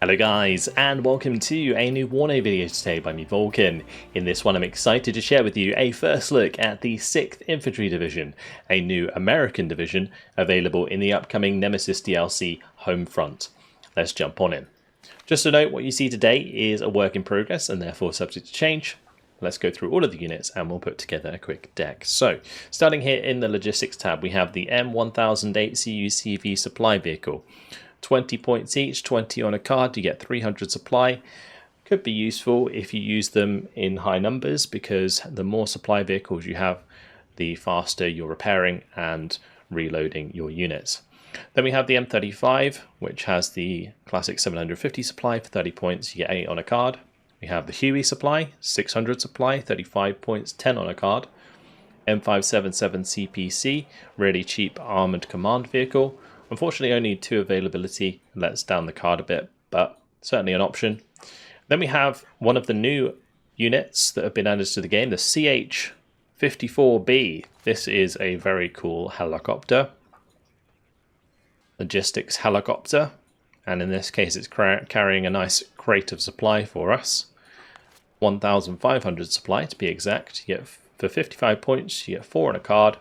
Hello guys, and welcome to a new WARNO video today by me, Vulcan. In this one I'm excited to share with you a first look at the 6th Infantry Division, a new American division available in the upcoming Nemesis DLC Homefront. Let's jump on in. Just to note, what you see today is a work in progress and therefore subject to change. Let's go through all of the units and we'll put together a quick deck. So, starting here in the Logistics tab, we have the M1008 CUCV supply vehicle. 20 points each, 20 on a card, you get 300 supply. Could be useful if you use them in high numbers, because the more supply vehicles you have, the faster you're repairing and reloading your units. Then we have the M35, which has the classic 750 supply for 30 points, you get 8 on a card. We have the Huey supply, 600 supply, 35 points, 10 on a card. M577 CPC, really cheap armoured command vehicle. Unfortunately, only 2 availability, lets down the card a bit, but certainly an option. Then we have one of the new units that have been added to the game, the CH-54B. This is a very cool helicopter, logistics helicopter, and in this case it's carrying a nice crate of supply for us. 1,500 supply to be exact. You get, for 55 points, you get 4 on a card.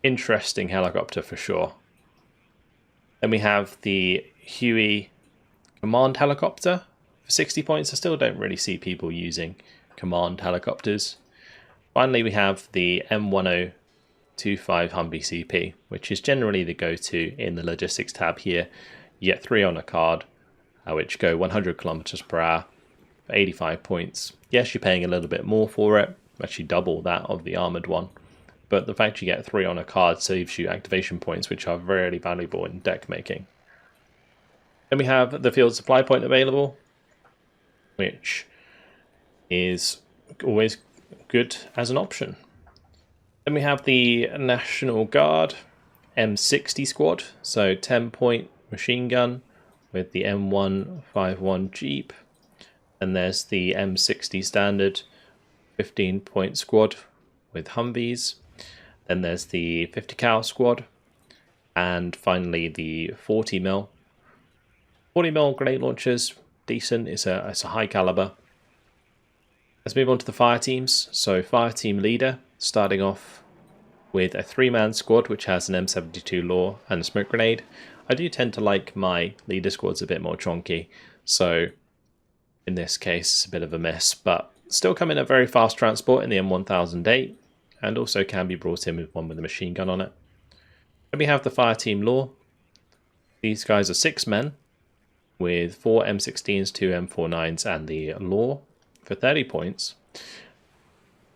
Interesting helicopter for sure. Then we have the Huey command helicopter for 60 points. I still don't really see people using command helicopters. Finally, we have the M1025 Humvee CP, which is generally the go-to in the logistics tab here. You get 3 on a card, which go 100 kilometers per hour for 85 points. Yes, you're paying a little bit more for it, actually double that of the armored one. But the fact you get 3 on a card saves you activation points, which are really valuable in deck making. Then we have the field supply point available, which is always good as an option. Then we have the National Guard M60 squad, so 10-point machine gun with the M151 Jeep. And there's the M60 standard 15-point squad with Humvees. Then there's the 50 cal squad, and finally the 40mm. 40mm grenade launchers, decent. It's a high caliber. Let's move on to the fire teams. So fire team leader, starting off with a 3-man squad which has an M72 law and a smoke grenade. I do tend to like my leader squads a bit more chonky, so in this case it's a bit of a mess, but still come in a very fast transport in the M1008. And also can be brought in with one with a machine gun on it. Then we have the fire team law. These guys are 6 men with 4 M16s, 2 M49s, and the law for 30 points.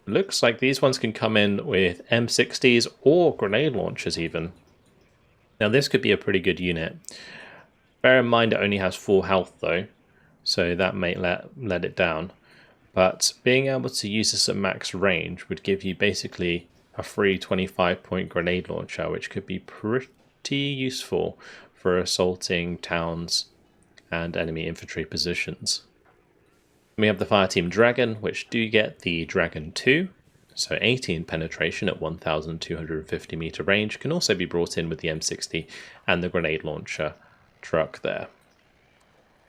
Looks like these ones can come in with M60s or grenade launchers even. Now this could be a pretty good unit. Bear in mind it only has 4 health though, so that may let it down. But being able to use this at max range would give you basically a free 25-point grenade launcher, which could be pretty useful for assaulting towns and enemy infantry positions. We have the fire team Dragon, which do get the Dragon 2, so 18 penetration at 1,250 meter range, can also be brought in with the M60 and the grenade launcher truck there.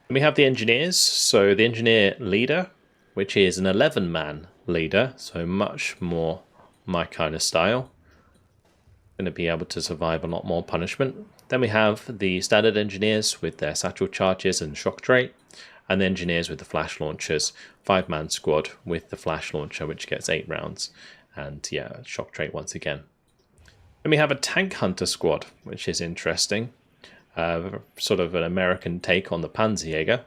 And we have the engineers, so the engineer leader, which is an 11-man leader, so much more my kind of style. Going to be able to survive a lot more punishment. Then we have the standard engineers with their satchel charges and shock trait, and the engineers with the flash launchers, 5-man squad with the flash launcher, which gets 8 rounds, and yeah, shock trait once again. Then we have a tank hunter squad, which is interesting, sort of an American take on the Panzerjäger.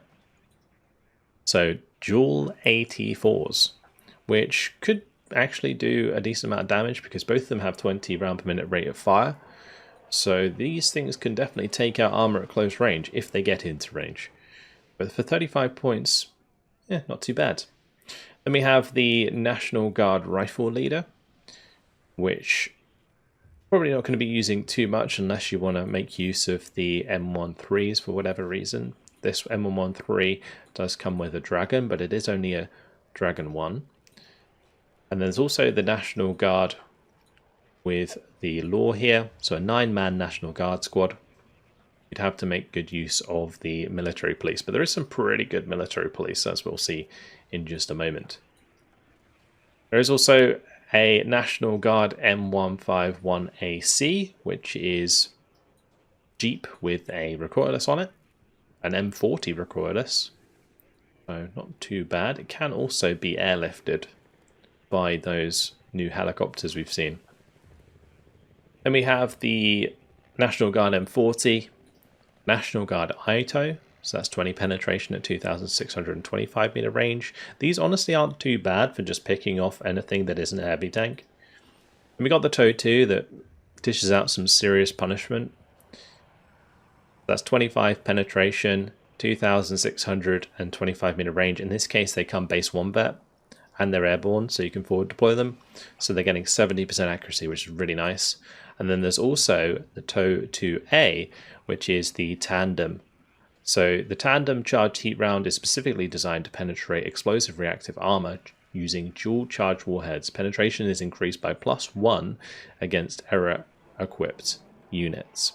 So dual AT4s, which could actually do a decent amount of damage because both of them have 20 round per minute rate of fire. So these things can definitely take out armor at close range if they get into range. But for 35 points, yeah, not too bad. Then we have the National Guard rifle leader, which probably not going to be using too much unless you want to make use of the M13s for whatever reason. This M113 does come with a Dragon, but it is only a Dragon 1. And there's also the National Guard with the law here. So a 9-man National Guard squad. you'd have to make good use of the military police. But there is some pretty good military police, as we'll see in just a moment. There is also a National Guard M151AC, which is Jeep with a recoilless on it, an M40 recoilless, so not too bad. It can also be airlifted by those new helicopters we've seen. Then we have the National Guard M40, National Guard ITO, so that's 20 penetration at 2,625 meter range. These honestly aren't too bad for just picking off anything that isn't an heavy tank. And we got the TOW 2 that dishes out some serious punishment. That's 25 penetration, 2,625 meter range. In this case, they come base 1 vet, and they're airborne, so you can forward deploy them. So they're getting 70% accuracy, which is really nice. And then there's also the TOW 2A, which is the tandem. So the tandem charged heat round is specifically designed to penetrate explosive reactive armor using dual charge warheads. Penetration is increased by +1 against error-equipped units.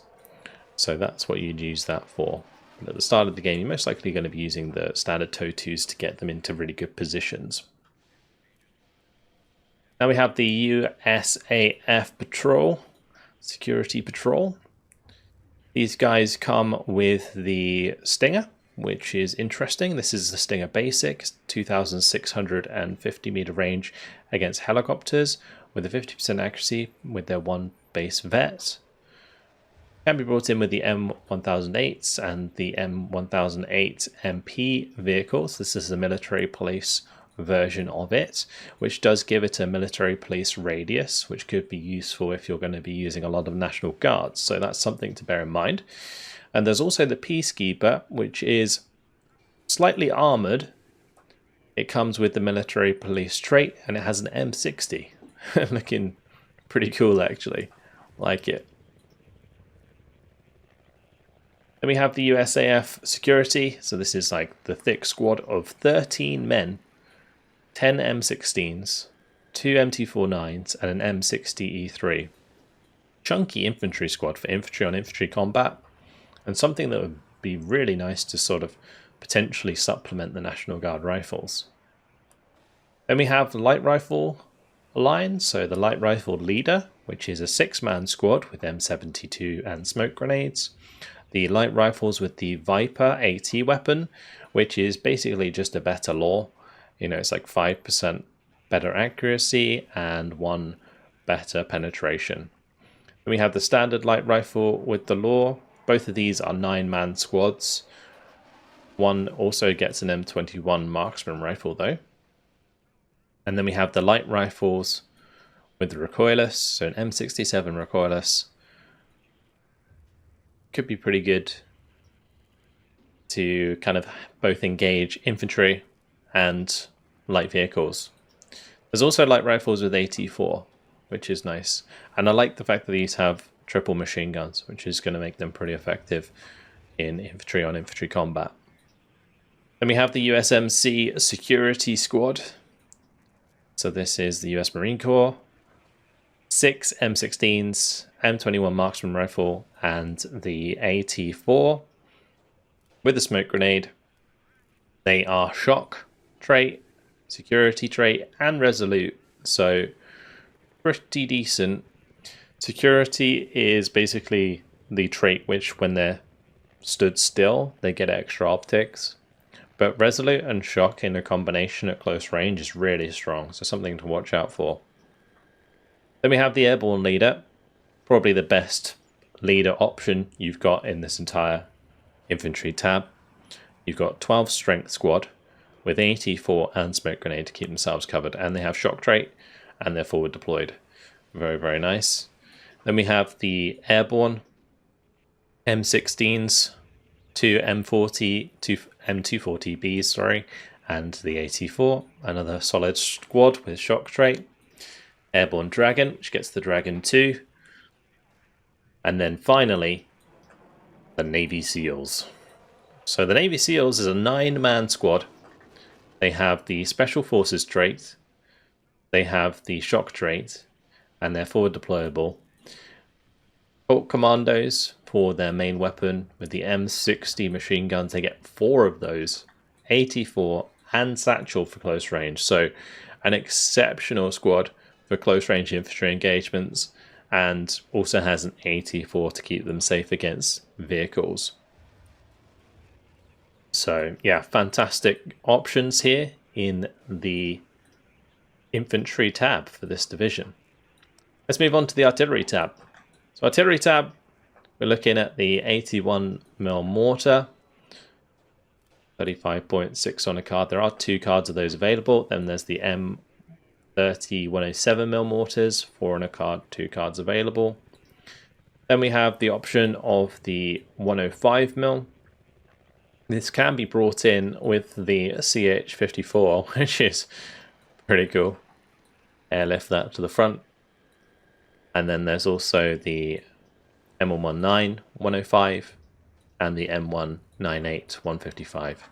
So that's what you'd use that for. But at the start of the game, you're most likely going to be using the standard TOW 2s to get them into really good positions. Now we have the USAF Patrol, Security Patrol. These guys come with the Stinger, which is interesting. This is the Stinger Basic, 2,650 meter range against helicopters with a 50% accuracy with their 1 base vet. Can be brought in with the M1008s and the M1008 MP vehicles. This is the military police version of it, which does give it a military police radius, which could be useful if you're going to be using a lot of National Guards. So that's something to bear in mind. And there's also the Peacekeeper, which is slightly armored. It comes with the military police trait, and it has an M60. Looking pretty cool, actually. Like it. Then we have the USAF Security. So this is like the thick squad of 13 men, 10 M16s, 2 MT49s, and an M60E3. Chunky infantry squad for infantry on infantry combat, and something that would be really nice to sort of potentially supplement the National Guard rifles. Then we have the light rifle line, so the light rifle leader, which is a 6-man squad with M72 and smoke grenades. The light rifles with the Viper AT weapon, which is basically just a better law. You know, it's like 5% better accuracy and 1 better penetration. Then we have the standard light rifle with the law. Both of these are 9-man squads. One also gets an M21 marksman rifle though. And then we have the light rifles with the recoilless, so an M67 recoilless. Could be pretty good to kind of both engage infantry and light vehicles. There's also light rifles with AT4, which is nice. And I like the fact that these have triple machine guns, which is going to make them pretty effective in infantry on infantry combat. Then we have the USMC Security Squad. So this is the US Marine Corps. 6 M16s, M21 marksman rifle, and the AT4 with a smoke grenade. They are shock trait, security trait, and resolute, so pretty decent. Security is basically the trait which, when they're stood still, they get extra optics. But resolute and shock in a combination at close range is really strong, so something to watch out for. Then we have the airborne leader, probably the best leader option you've got in this entire infantry tab. You've got 12 strength squad with AT4 and smoke grenade to keep themselves covered, and they have shock trait and they're forward deployed. Very, very nice. Then we have the airborne M16s, 2 M40, 2 M240Bs, sorry, and the AT4, another solid squad with shock trait. Airborne Dragon, which gets the Dragon 2. And then finally, the Navy SEALs. So the Navy SEALs is a 9-man squad. They have the Special Forces trait, they have the shock trait, and they're forward deployable. Colt Commandos, for their main weapon. With the M60 machine guns, they get 4 of those, 84 and satchel for close range. So an exceptional squad for close range infantry engagements, and also has an 84 to keep them safe against vehicles. So yeah, fantastic options here in the infantry tab for this division. Let's move on to the artillery tab. So artillery tab, we're looking at the 81mm mortar, 35.6 on a card. There are 2 cards of those available. Then there's the M30 107mm mortars, 4 on a card, 2 cards available. Then we have the option of the 105mm. This can be brought in with the CH54, which is pretty cool. Airlift that to the front. And then there's also the M119 105 and the M198 155.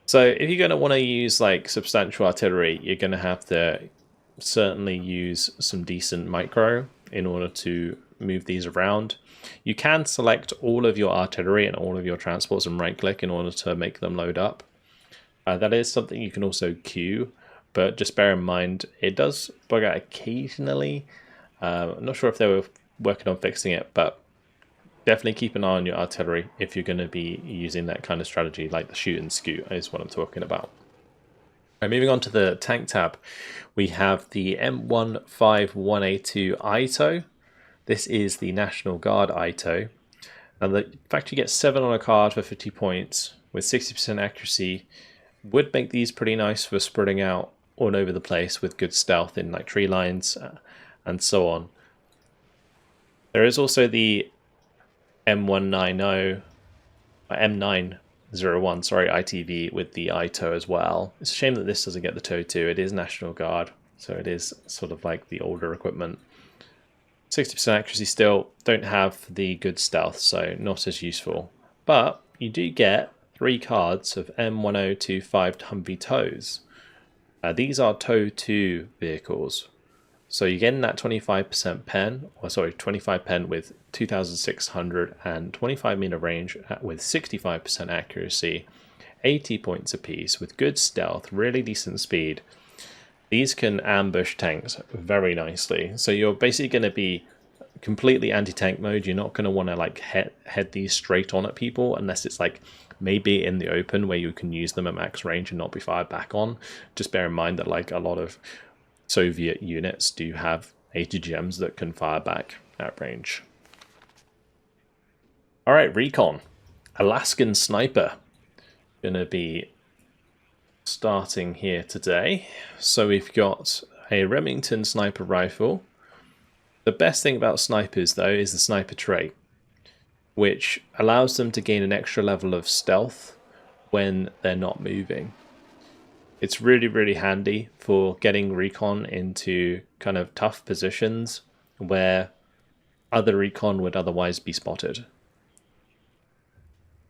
So if you're going to want to use like substantial artillery, you're going to have to certainly use some decent micro in order to move these around. You can select all of your artillery and all of your transports and right click in order to make them load up. That is something you can also queue, but just bear in mind it does bug out occasionally. I'm not sure if they were working on fixing it, but definitely keep an eye on your artillery if you're going to be using that kind of strategy, like the shoot and scoot is what I'm talking about. Right, moving on to the tank tab, we have the M151A2 ITO. This is the National Guard ITO. And the fact you get 7 on a card for 50 points with 60% accuracy would make these pretty nice for spreading out all over the place with good stealth in like tree lines and so on. There is also the M901 ITV with the ITO as well. It's a shame that this doesn't get the TOW 2. It is National Guard, so it is sort of like the older equipment. 60% accuracy still, don't have the good stealth, so not as useful. But you do get 3 cards of M1025 Humvee TOWs. These are TOW 2 vehicles. So you're getting that 25% pen, or sorry, 25 pen with 2,600 and 25 meter range with 65% accuracy, 80 points apiece with good stealth, really decent speed. These can ambush tanks very nicely. So you're basically going to be completely anti-tank mode. You're not going to want to like head these straight on at people unless it's like maybe in the open where you can use them at max range and not be fired back on. Just bear in mind that like a lot of Soviet units do have ATGMs that can fire back at range. All right, Recon. Alaskan Sniper. Gonna be starting here today. So we've got a Remington sniper rifle. The best thing about snipers though is the sniper trait, which allows them to gain an extra level of stealth when they're not moving. It's really, really handy for getting recon into kind of tough positions where other recon would otherwise be spotted.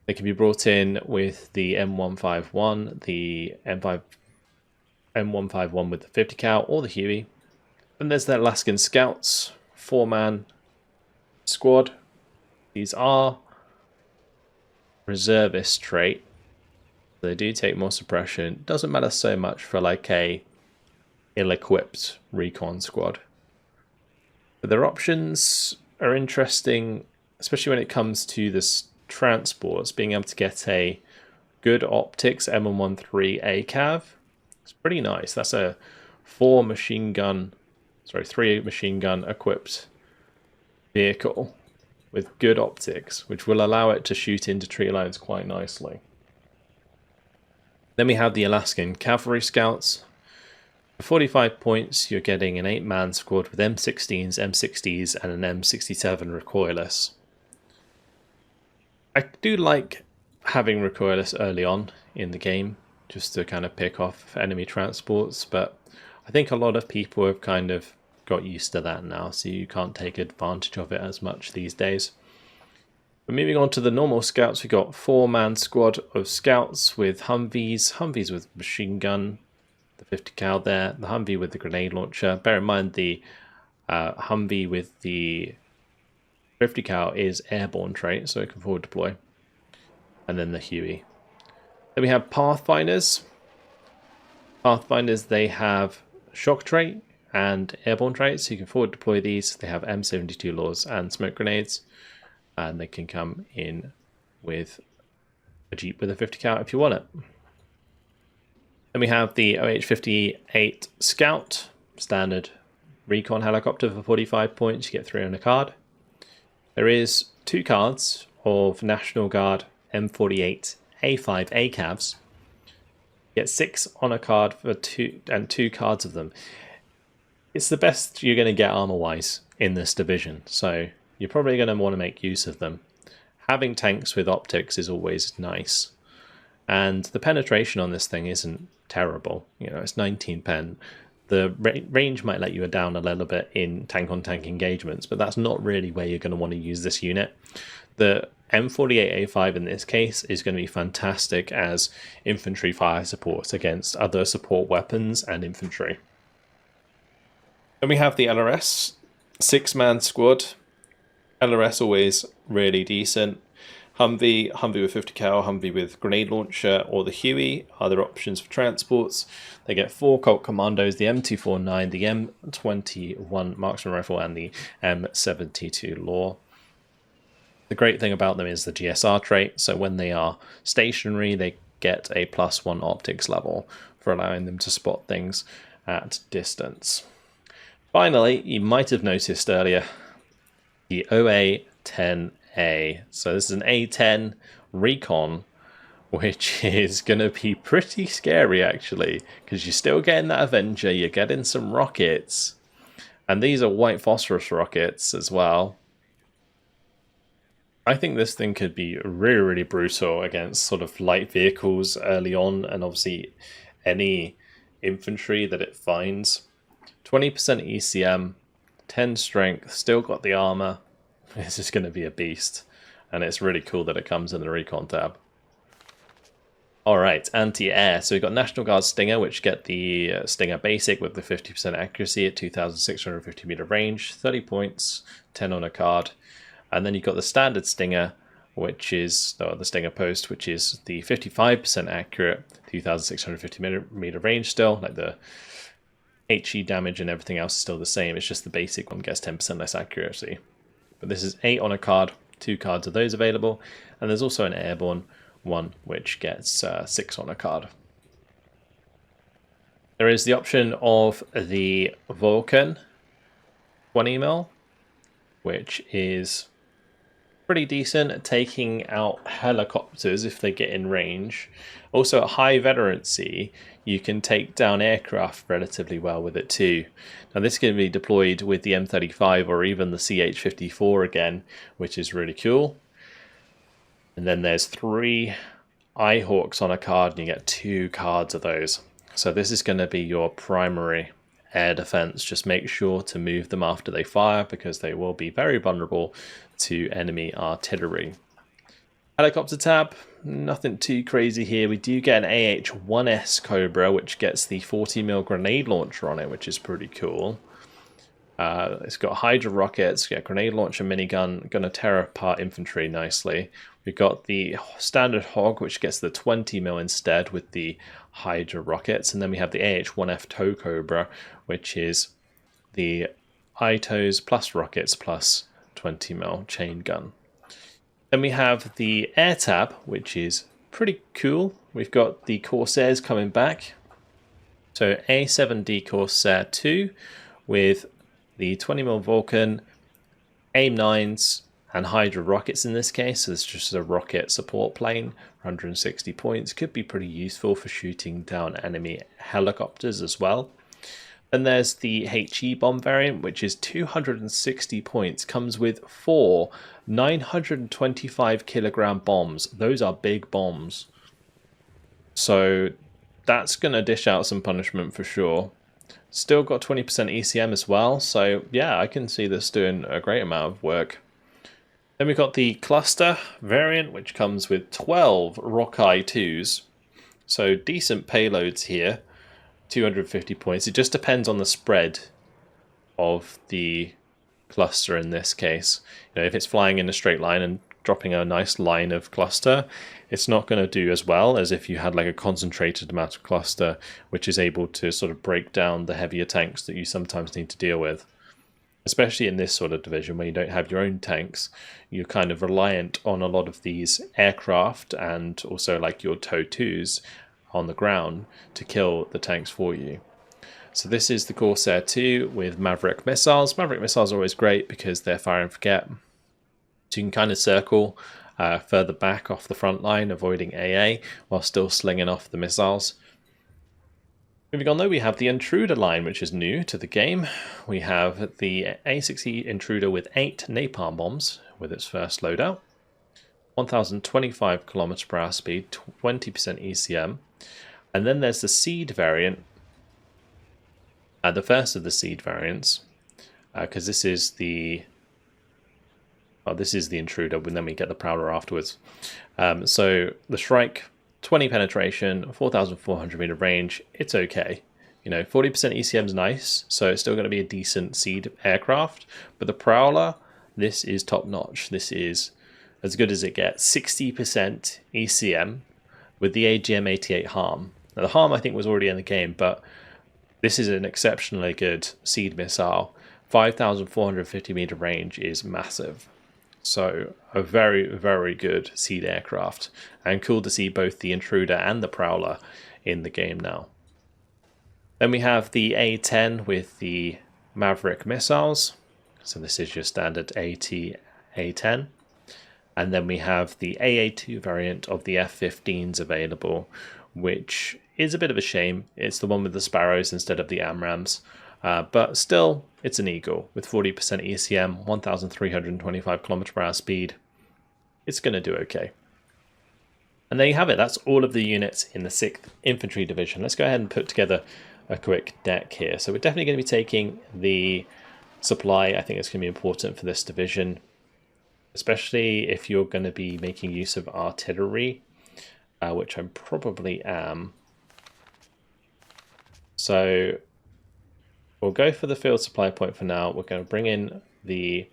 They can be brought in with the M151, the M151 with the 50 cal, or the Huey. And there's the Alaskan Scouts, 4-man squad. These are reservist trait. They do take more suppression. Doesn't matter so much for like a ill-equipped recon squad. But their options are interesting, especially when it comes to this transports, being able to get a good optics M113 ACAV. It's pretty nice. That's a 3 machine gun equipped vehicle with good optics, which will allow it to shoot into tree lines quite nicely. Then we have the Alaskan Cavalry Scouts. For 45 points, you're getting an 8-man squad with M16s, M60s, and an M67 recoilless. I do like having recoilless early on in the game, just to kind of pick off enemy transports, but I think a lot of people have kind of got used to that now, so you can't take advantage of it as much these days. But moving on to the normal scouts, we got 4-man squad of scouts with Humvees with machine gun, the 50 cal there, the Humvee with the grenade launcher. Bear in mind the Humvee with the 50 cal is airborne trait, so it can forward deploy. And then the Huey. Then we have Pathfinders. Pathfinders, they have shock trait and airborne traits, so you can forward deploy these. They have M72 laws and smoke grenades, and they can come in with a Jeep with a 50 cal if you want it. Then we have the OH-58 Scout, standard recon helicopter for 45 points. You get 3 on a card. There is 2 cards of National Guard M48 A5 ACAVs. You get 6 on a card for 2 cards of them. It's the best you're going to get armor-wise in this division, so you're probably going to want to make use of them. Having tanks with optics is always nice. And the penetration on this thing isn't terrible. You know, it's 19 pen. The range might let you down a little bit in tank-on-tank engagements, but that's not really where you're going to want to use this unit. The M48A5 in this case is going to be fantastic as infantry fire support against other support weapons and infantry. Then we have the LRS, 6-man squad. LRS always really decent. Humvee with 50 cal, Humvee with grenade launcher, or the Huey are their options for transports. They get 4 Colt Commandos, the M249, the M21 Marksman Rifle, and the M72 Law. The great thing about them is the GSR trait, so when they are stationary, they get a +1 optics level for allowing them to spot things at distance. Finally, you might have noticed earlier, the OA-10A. So this is an A10 Recon, which is going to be pretty scary actually, because you're still getting that Avenger, you're getting some rockets, and these are white phosphorus rockets as well. I think this thing could be really, really brutal against sort of light vehicles early on, and obviously any infantry that it finds. 20% ECM, 10 strength, still got the armor. This is going to be a beast, and it's really cool that it comes in the recon tab. Alright, anti-air. So we've got National Guard Stinger, which get the Stinger Basic with the 50% accuracy at 2,650 meter range, 30 points, 10 on a card. And then you've got the Standard Stinger, which is the Stinger Post, which is the 55% accurate, 2,650 meter range still. Like the HE damage and everything else is still the same. It's just the basic one gets 10% less accuracy. But this is 8 on a card, 2 cards of those available. And there's also an airborne one, which gets 6 on a card. There is the option of the Vulcan 20mm, which is pretty decent at taking out helicopters if they get in range. Also at high veterancy, you can take down aircraft relatively well with it too. Now this can be deployed with the M35 or even the CH-54 again, which is really cool. And then there's 3 Eyehawks on a card, and you get 2 cards of those. So this is going to be your primary air defense. Just make sure to move them after they fire, because they will be very vulnerable to enemy artillery. Helicopter tab, nothing too crazy here. We do get an AH-1S Cobra, which gets the 40mm grenade launcher on it, which is pretty cool. It's got Hydra rockets, got grenade launcher, minigun, gonna tear apart infantry nicely. We've got the standard Hog, which gets the 20mm instead with the Hydra rockets, and then we have the AH-1F Tow Cobra, which is the ITOs plus rockets plus 20mm chain gun. Then we have the Air tab, which is pretty cool. We've got the Corsairs coming back. So A7D Corsair 2 with the 20mm Vulcan, AIM-9s, and Hydra rockets in this case. So it's just a rocket support plane, 160 points. Could be pretty useful for shooting down enemy helicopters as well. And there's the HE bomb variant, which is 260 points. Comes with 4 925 kilogram bombs. Those are big bombs. So that's going to dish out some punishment for sure. Still got 20% ECM as well. So yeah, I can see this doing a great amount of work. Then we've got the cluster variant, which comes with 12 Rockeye 2s. So decent payloads here. 250 points. It just depends on the spread of the cluster in this case. You know, if it's flying in a straight line and dropping a nice line of cluster, it's not going to do as well as if you had like a concentrated amount of cluster, which is able to sort of break down the heavier tanks that you sometimes need to deal with. Especially in this sort of division where you don't have your own tanks, you're kind of reliant on a lot of these aircraft and also like your TOW2s on the ground to kill the tanks for you. So this is the Corsair 2 with Maverick missiles. Maverick missiles are always great because they're fire and forget. So you can kind of circle further back off the front line, avoiding AA, while still slinging off the missiles. Moving on though, we have the Intruder line, which is new to the game. We have the A6E Intruder with 8 napalm bombs with its first loadout. 1025 km/h speed, 20% ECM. And then there's the Seed variant, the first of the Seed variants, because this is the Intruder, and then we get the Prowler afterwards. So the Shrike, 20 penetration, 4,400 meter range, it's okay. You know, 40% ECM is nice, so it's still going to be a decent Seed aircraft. But the Prowler, this is top notch. This is as good as it gets. 60% ECM with the AGM-88 Harm. Now the Harm I think was already in the game, but this is an exceptionally good Seed missile. 5,450 meter range is massive. So a very, very good Seed aircraft, and cool to see both the Intruder and the Prowler in the game now. Then we have the A10 with the Maverick missiles. So this is your standard AT A10. And then we have the AA2 variant of the F-15s available, which is a bit of a shame. It's the one with the Sparrows instead of the AMRAAMs. But still, it's an Eagle with 40% ECM, 1,325 km/h speed. It's going to do okay. And there you have it. That's all of the units in the 6th Infantry Division. Let's go ahead and put together a quick deck here. So we're definitely going to be taking the supply. I think it's going to be important for this division, especially if you're going to be making use of artillery, which I probably am. So we'll go for the field supply point for now. We're going to bring in the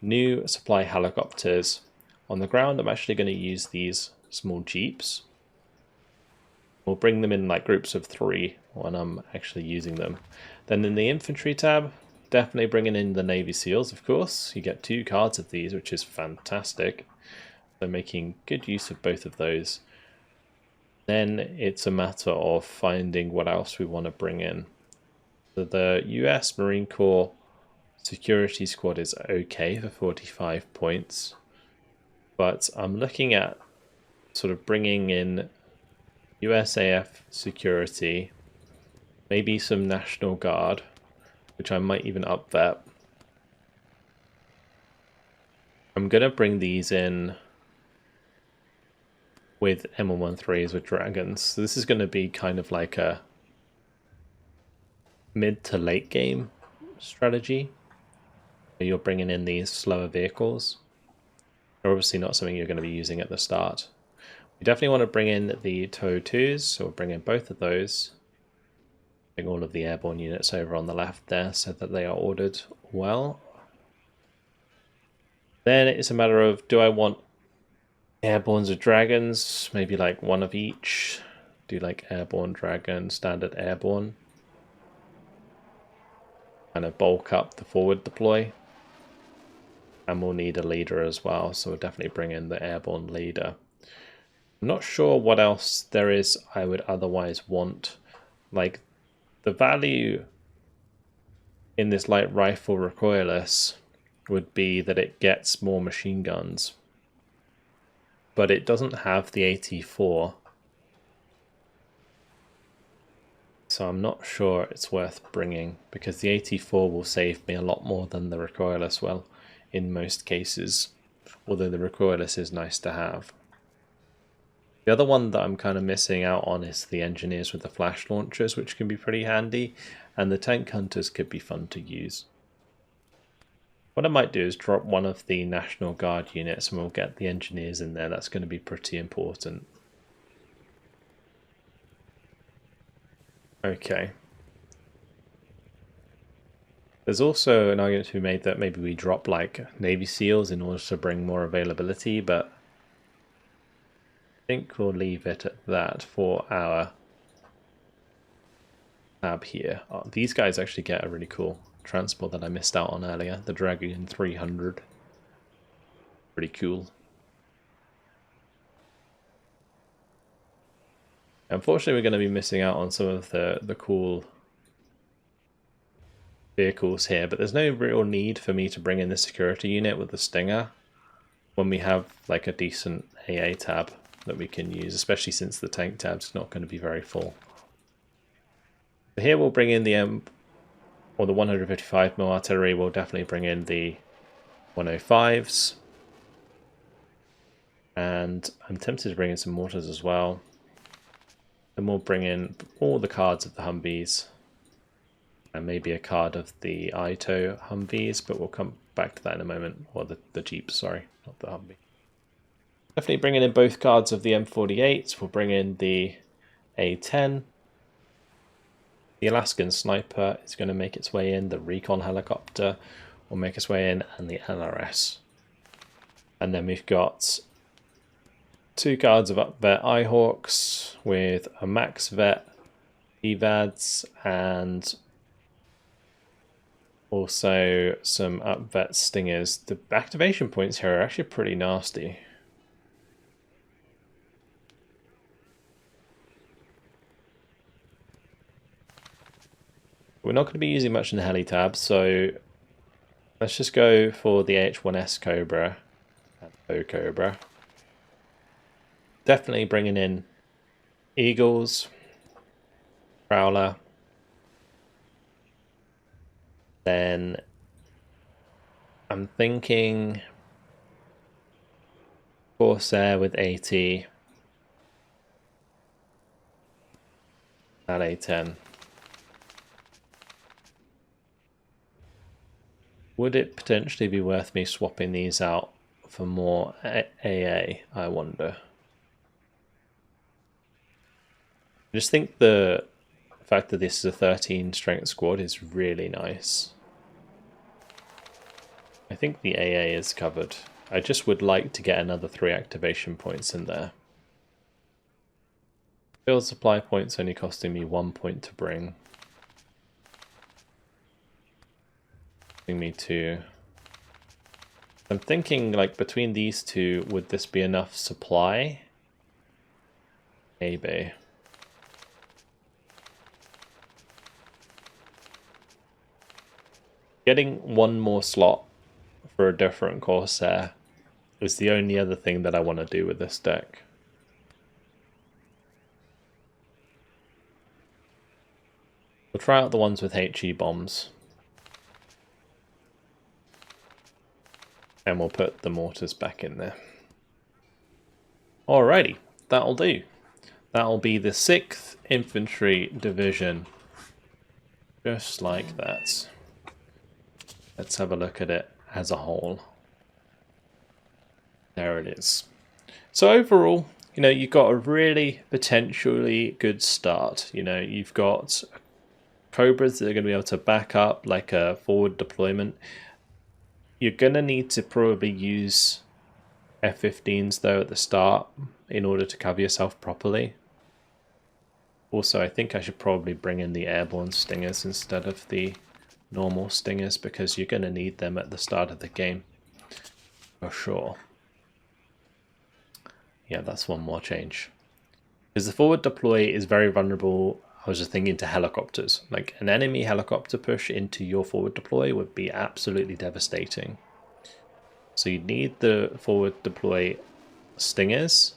new supply helicopters. On the ground, I'm actually going to use these small jeeps. We'll bring them in like groups of 3 when I'm actually using them. Then in the infantry tab, definitely bringing in the Navy SEALs, of course. You get 2 cards of these, which is fantastic. So making good use of both of those. Then it's a matter of finding what else we want to bring in. So the US Marine Corps Security Squad is okay for 45 points. But I'm looking at sort of bringing in USAF Security, maybe some National Guard, which I might even up that. I'm going to bring these in with M113s with Dragons. So this is going to be kind of like a mid to late game strategy, where you're bringing in these slower vehicles. They're obviously not something you're going to be using at the start. We definitely want to bring in the TOW2s, so we'll bring in both of those. Bring all of the airborne units over on the left there so that they are ordered well. Then it's a matter of, do I want airbornes or dragons? Maybe like one of each. Do like airborne, dragon, standard airborne. Kind of bulk up the forward deploy. And we'll need a leader as well, so we'll definitely bring in the airborne leader. I'm not sure what else there is I would otherwise want. Like, the value in this light rifle recoilless would be that it gets more machine guns, but it doesn't have the AT4, so I'm not sure it's worth bringing, because the AT4 will save me a lot more than the recoilless will in most cases, although the recoilless is nice to have. The other one that I'm kind of missing out on is the engineers with the flash launchers, which can be pretty handy, and the tank hunters could be fun to use. What I might do is drop one of the National Guard units and we'll get the engineers in there. That's going to be pretty important. Okay. There's also an argument to be made that maybe we drop like Navy SEALs in order to bring more availability, but I think we'll leave it at that for our tab here. Oh, these guys actually get a really cool transport that I missed out on earlier, the Dragon 300. Pretty cool. Unfortunately, we're going to be missing out on some of the cool vehicles here, but there's no real need for me to bring in the security unit with the Stinger when we have like a decent AA tab that we can use, especially since the tank tab's not going to be very full. So here we'll bring in the the 155mm artillery. We'll definitely bring in the 105s, and I'm tempted to bring in some mortars as well. Then we'll bring in all the cards of the Humvees, and maybe a card of the Ito Humvees, but we'll come back to that in a moment. Or the Jeeps, sorry, not the Humvee. Definitely bringing in both cards of the M48s. We'll bring in the A10. The Alaskan Sniper is going to make its way in. The Recon Helicopter will make its way in, and the LRS. And then we've got 2 cards of Upvet Eyehawks with a Max Vet EVADs and also some Upvet Stingers. The activation points here are actually pretty nasty. We're not going to be using much in the heli tab, so let's just go for the H1S Cobra and O Cobra. Definitely bringing in Eagles, Prowler, then I'm thinking Corsair with AT, that A10. Would it potentially be worth me swapping these out for more AA, I wonder? I just think the fact that this is a 13 strength squad is really nice. I think the AA is covered. I just would like to get another 3 activation points in there. Field supply points only costing me 1 point to bring. Me to. I'm thinking like between these two, would this be enough supply? Maybe. Getting one more slot for a different Corsair is the only other thing that I want to do with this deck. We'll try out the ones with HE bombs. And we'll put the mortars back in there. Alrighty, that'll do. That'll be the 6th Infantry Division. Just like that. Let's have a look at it as a whole. There it is. So overall, you know, you've got a really potentially good start. You know, you've got Cobras that are going to be able to back up like a forward deployment. You're going to need to probably use F-15s though at the start in order to cover yourself properly. Also, I think I should probably bring in the airborne Stingers instead of the normal Stingers because you're going to need them at the start of the game for sure. Yeah, that's one more change. Because the forward deploy is very vulnerable. I was just thinking to helicopters. Like an enemy helicopter push into your forward deploy would be absolutely devastating. So you need the forward deploy Stingers.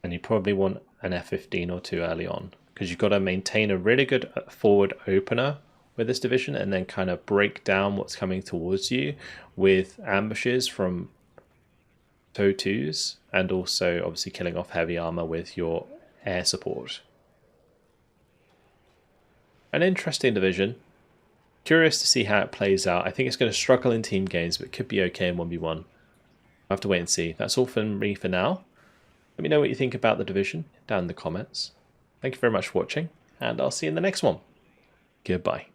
And you probably want an F-15 or 2 early on. Because you've got to maintain a really good forward opener with this division and then kind of break down what's coming towards you with ambushes from TOW 2s and also obviously killing off heavy armor with your air support. An interesting division. Curious to see how it plays out. I think it's going to struggle in team games, but could be okay in 1v1. I'll have to wait and see. That's all from me for now. Let me know what you think about the division down in the comments. Thank you very much for watching, and I'll see you in the next one. Goodbye.